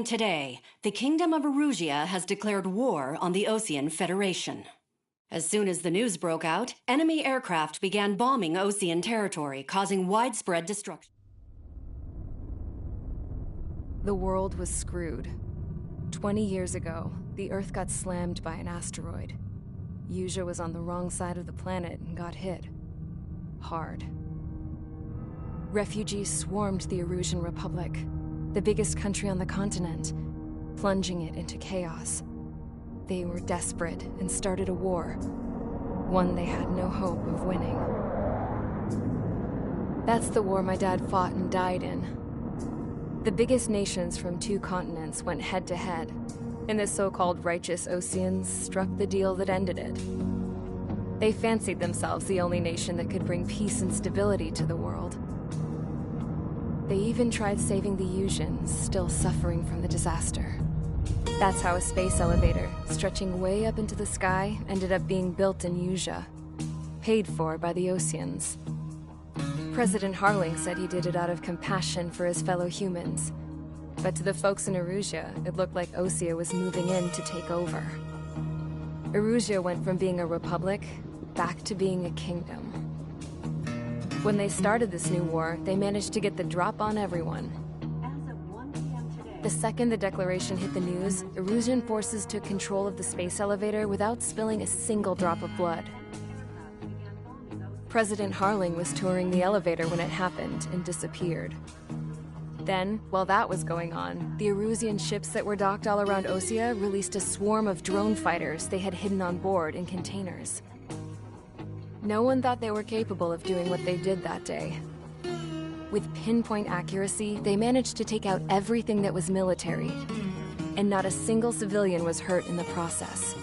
Today, the Kingdom of Erusia has declared war on the Osean Federation. As soon as the news broke out, enemy aircraft began bombing Osean territory, causing widespread destruction. The world was screwed. 20 years ago, the Earth got slammed by an asteroid. Erusia was on the wrong side of the planet and got hit. Hard. Refugees swarmed the Erusian Republic, the biggest country on the continent, plunging it into chaos. They were desperate and started a war, one they had no hope of winning. That's the war my dad fought and died in. The biggest nations from 2 continents went head-to-head, and the so-called righteous Oseans struck the deal that ended it. They fancied themselves the only nation that could bring peace and stability to the world. They even tried saving the Erusians, still suffering from the disaster. That's how a space elevator, stretching way up into the sky, ended up being built in Erusia, paid for by the Oseans. President Harling said he did it out of compassion for his fellow humans. But to the folks in Erusia, it looked like Osea was moving in to take over. Erusia went from being a republic back to being a kingdom. When they started this new war, they managed to get the drop on everyone. The second the declaration hit the news, Erusian forces took control of the space elevator without spilling a single drop of blood. President Harling was touring the elevator when it happened and disappeared. Then, while that was going on, the Erusian ships that were docked all around Osea released a swarm of drone fighters they had hidden on board in containers. No one thought they were capable of doing what they did that day. With pinpoint accuracy, they managed to take out everything that was military, and not a single civilian was hurt in the process.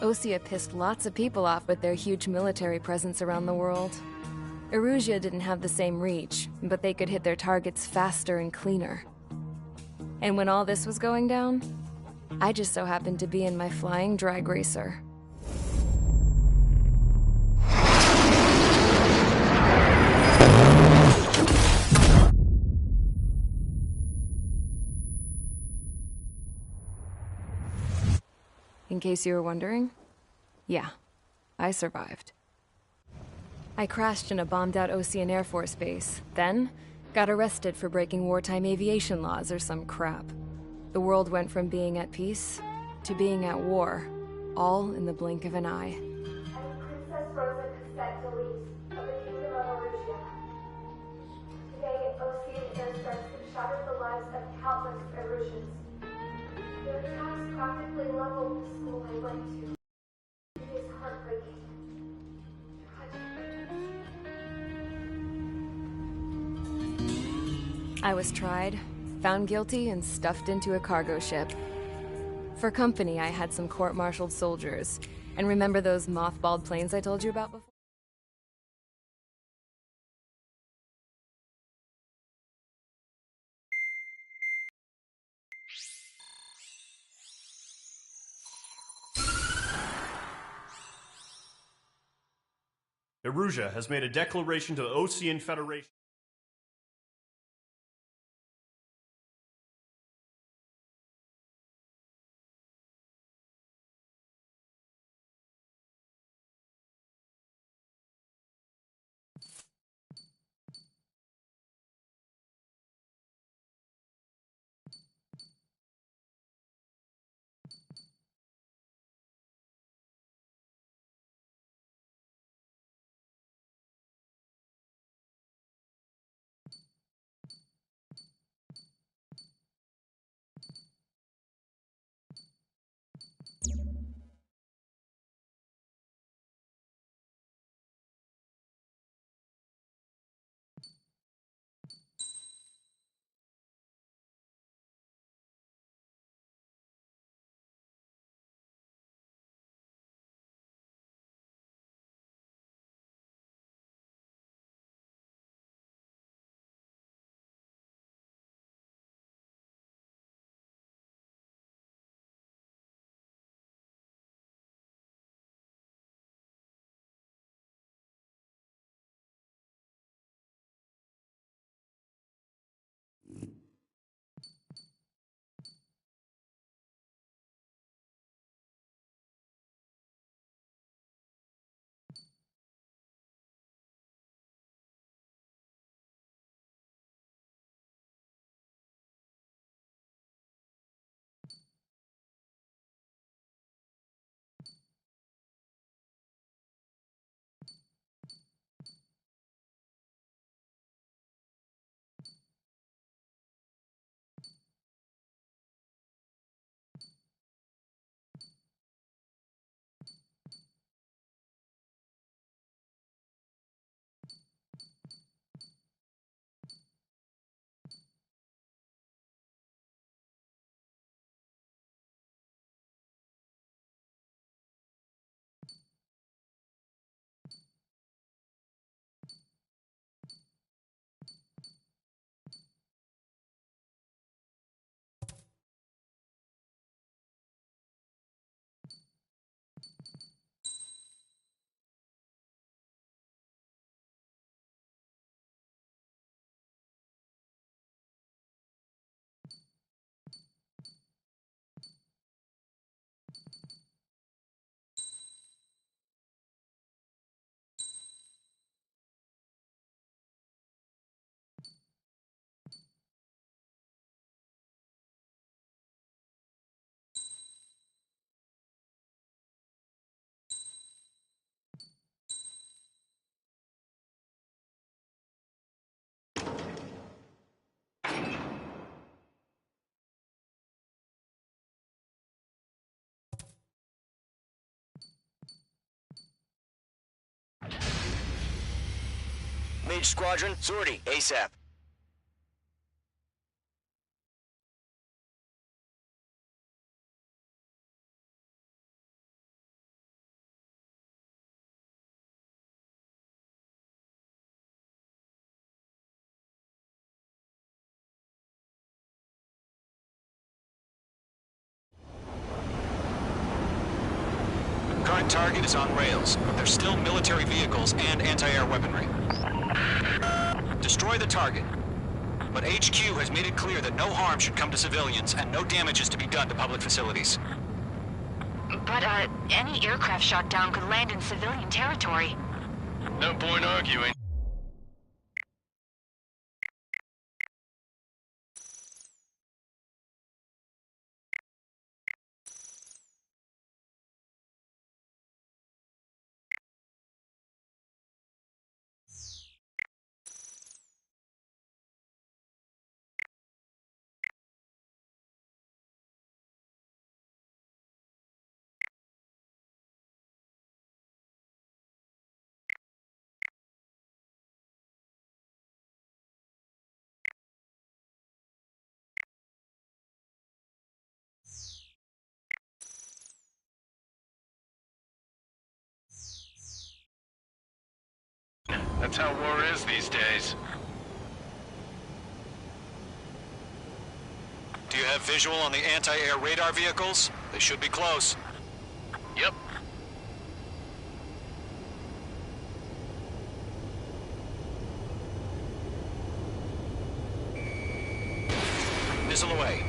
Osea pissed lots of people off with their huge military presence around the world. Erusia didn't have the same reach, but they could hit their targets faster and cleaner. And when all this was going down, I just so happened to be in my flying drag racer. In case you were wondering, yeah, I survived. I crashed in a bombed-out Osean Air Force base, then got arrested for breaking wartime aviation laws or some crap. The world went from being at peace to being at war, all in the blink of an eye. I'm Princess Rosa Cassette Delise of the Kingdom of Erusia. Today, Osean airstrikes have shattered the lives of countless Erusians. Their attacks practically leveled the school I went to. It is heartbreaking. I was tried, found guilty, and stuffed into a cargo ship. For company, I had some court-martialed soldiers. And remember those mothballed planes I told you about before? Erusia has made a declaration to the Osean Federation. Mage Squadron, sortie, ASAP. Current target is on rails, but there's still military vehicles and anti-air weaponry. Destroy the target. But HQ has made it clear that no harm should come to civilians and no damage is to be done to public facilities. But, any aircraft shot down could land in civilian territory. No point arguing. That's how war is these days. Do you have visual on the anti-air radar vehicles? They should be close. Yep. Missile away.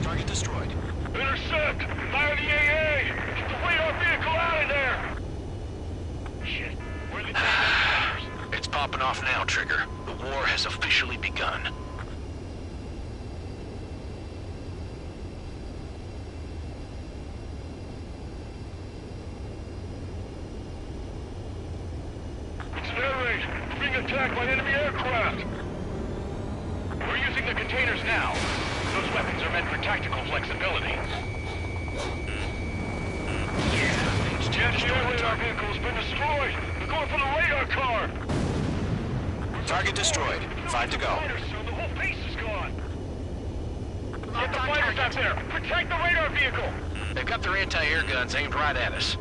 Target destroyed. Intercept! Fire the AA! Get the radar vehicle out of there! Shit. Where are the tanks? It's popping off now, Trigger. The war has officially begun. It's an air raid. We're being attacked by enemy aircraft. We're using the containers now. Those weapons are meant for tactical flexibility. Yeah, it's just the radar vehicle's been destroyed. They're going for the radar car. Target destroyed. 5 to go. The whole base is gone. Get the fighters out there. Protect the radar vehicle. They've got their anti-air guns aimed right at us.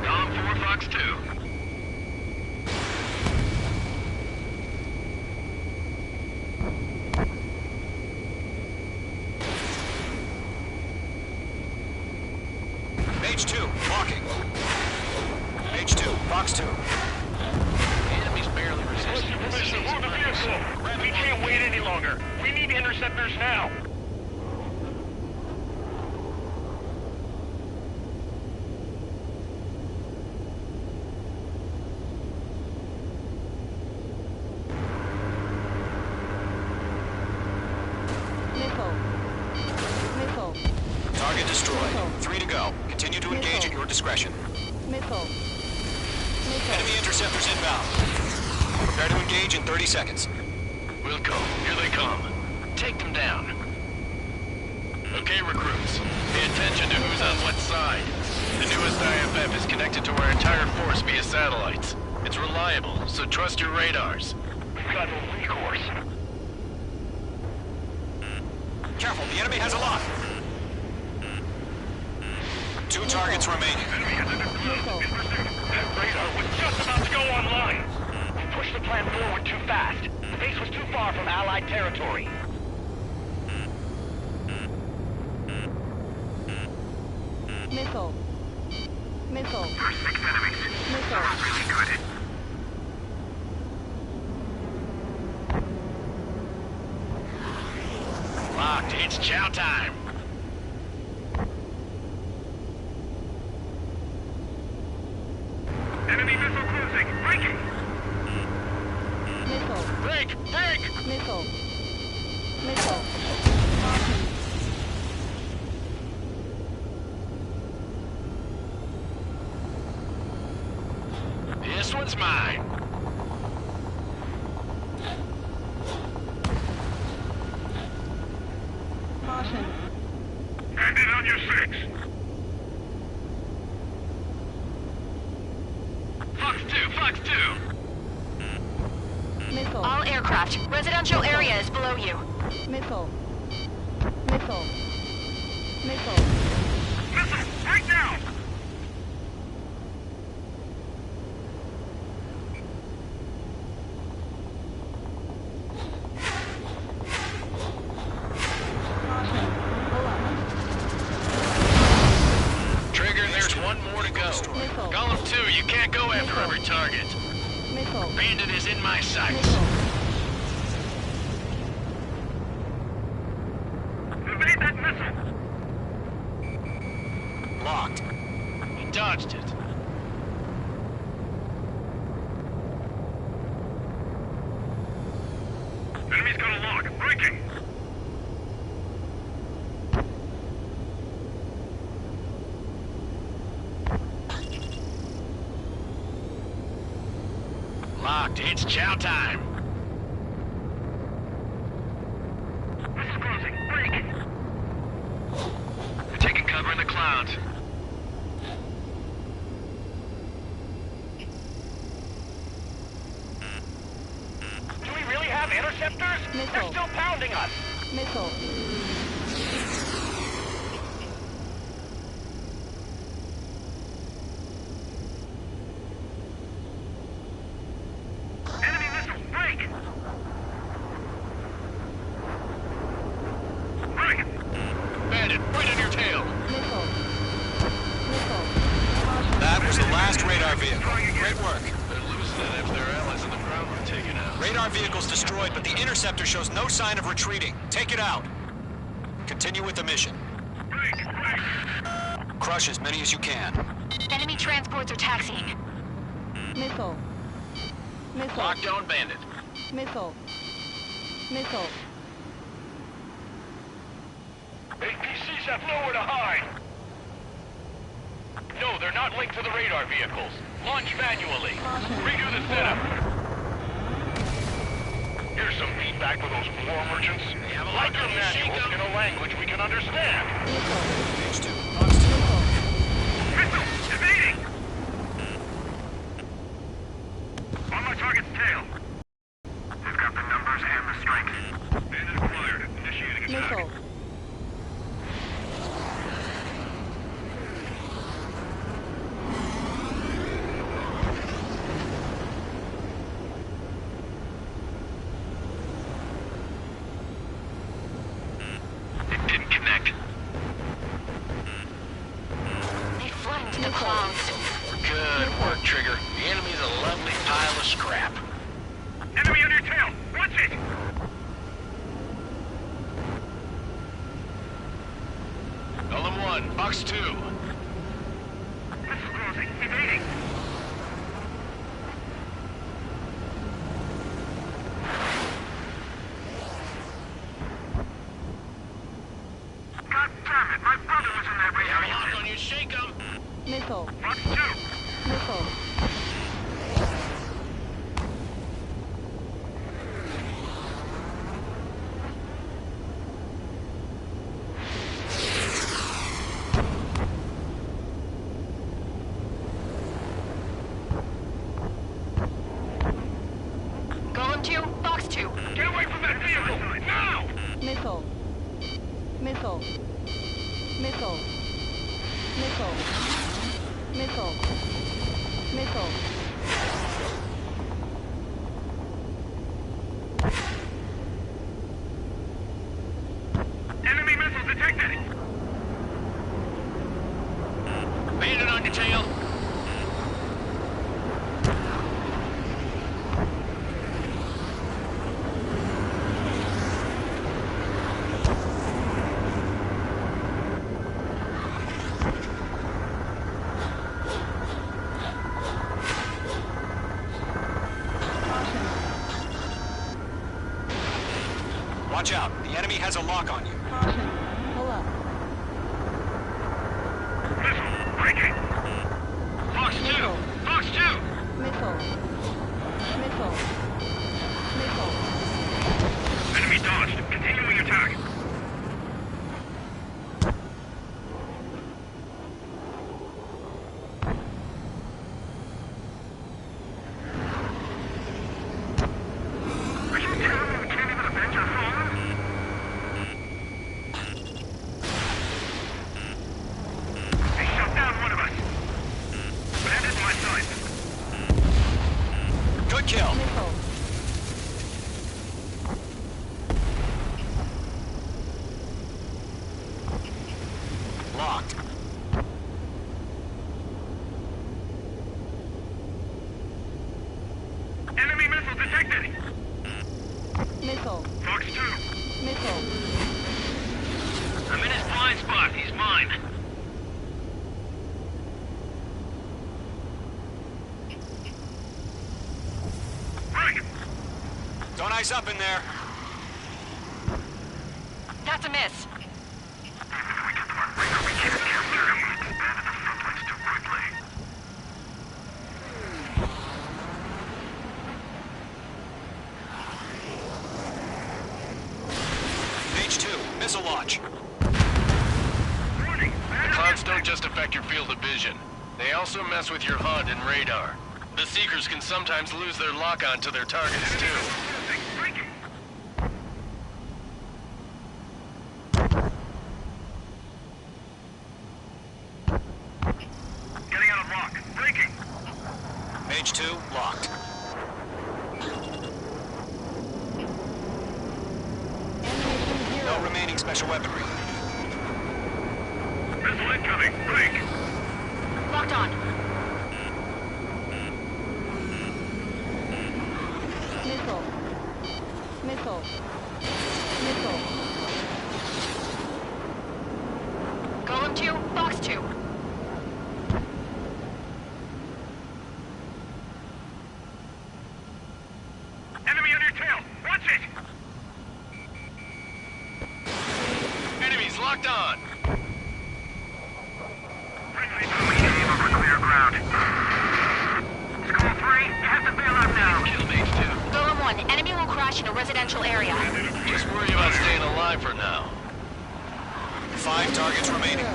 Tom 4, Fox 2. Mage 2, walking. Mage 2, Fox 2. The enemy's barely resisting. Permission, move the vehicle. We can't wait any longer. We need interceptors now. Target destroyed. 3 to go. Continue to engage at your discretion. Enemy interceptors inbound. Prepare to engage in 30 seconds. We'll go. Here they come. Take them down. Okay, recruits. Pay attention to who's on what side. The newest IFF is connected to our entire force via satellites. It's reliable, so trust your radars. We've got no recourse. Careful, the enemy has a lot. 2 targets remaining. That radar was just about to go online. We pushed the plan forward too fast. The base was too far from Allied territory. Missile. There's 6 enemies. Missile. Really good. Locked. It's chow time. Enemy missile cruising. Breaking. Missile. Break. Break. Missile. Missile. This one's mine. Caution. Hand it on your 6. Fox 2, Fox 2. Missile. All aircraft. Residential area is below you. Missile. Missile. Missile. Missile, right now! Caution. Pull up. Trigger, there's one more to go. Missile. Golem 2, you can't go after every target. Missile. Bandit is in my sights. Missile. Evade that missile! Locked. He dodged it. Enemy's got a lock. Breaking! Locked. It's chow time. Missile crossing. Break! They're taking cover in the clouds. Do we really have interceptors? Missile. They're still pounding us. Missile. Enemy missile. Break! Break! Bandit, right on your tail. Missile. Missile. Caution. That was the last radar vehicle. Great work. They're losing it after their allies on the ground were taken out. Radar vehicle's destroyed, but the interceptor shows no sign of retreating. Take it out. Continue with the mission. Break! Break! Crush as many as you can. Enemy transports are taxiing. Missile. Missile. Lockdown bandit. Missile. Missile. APCs have nowhere to hide. No, they're not linked to the radar vehicles. Launch manually. Redo the setup. Here's some feedback for those war merchants. Like your manuals in a language we can understand. Page 2. Missile! Evading! On my target's tail. I've got the numbers and the strength. Bandit acquired. Initiating attack. Missile. It didn't connect. They flood into the clouds. Good work, Trigger. The enemy's a lovely pile of scrap. Enemy on your tail! Watch it! Golem 1, Fox 2. Missile crossing. Evading. God damn it! My brother was in that radar. Lock on you, shake him! Missile. Fox 2. Missile. Golem 2, Fox 2. Get away from that vehicle! Now! Missile. Missile. Missile. Missile. Missile. Missile. Enemy missile detected! Bandit on your tail! Watch out. The enemy has a lock on you. Caution. Pull up. Missile! Breaking! Fox 2! Missile. Fox 2! Missile. Missile. Missile. Enemy dodged. Continuing attack. Missile. I'm in his blind spot. He's mine. Don't ice up in there. That's a miss. H2, missile launch. The clouds don't just affect your field of vision. They also mess with your HUD and radar. The Seekers can sometimes lose their lock-on to their targets, too. Getting out of lock. Breaking. H2, locked. Animation 0. No remaining special weaponry. Missile incoming. Break. Locked on. Missile. Missile. Missile. Golem 2, Fox 2. Enemy on your tail. Watch it. Enemies locked on! Friendly team over clear ground. School 3, you have to bail out now. Kill H2. Golem 1, enemy will crash in a residential area. Just worry about staying alive for now. 5 targets remaining.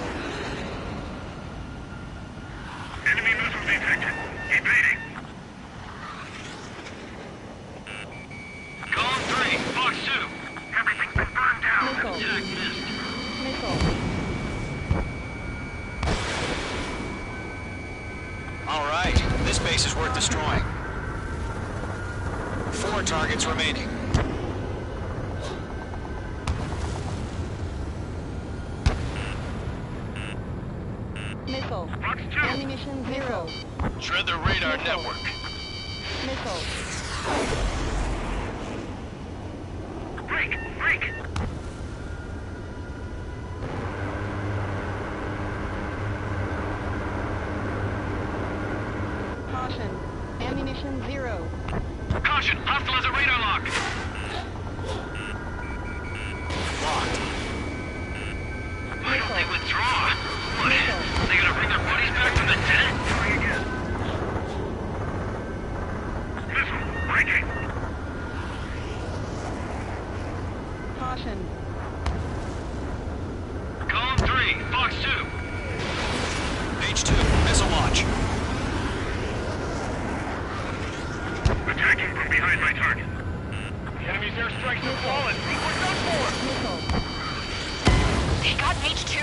Enemy missile detected. Evading. Column 3, Fox 2. Everything's been burned down. Missile. Attack missed. Missile. All right, this base is worth destroying. 4 targets remaining. Missile. Fox 2. Ammunition 0. Shred their radar Missile. network. Missile. Break. Break. Caution. Ammunition 0. Caution. Hostile has a radar lock. Locked. Why don't they withdraw? What? Missile. They gonna bring their buddies back from the dead? Try again. Missile. Breaking. Caution. Column 3, Fox 2. H2, missile launch. Attacking from behind my target. The enemy's airstrikes have fallen. We're done for! Missile. They got H2?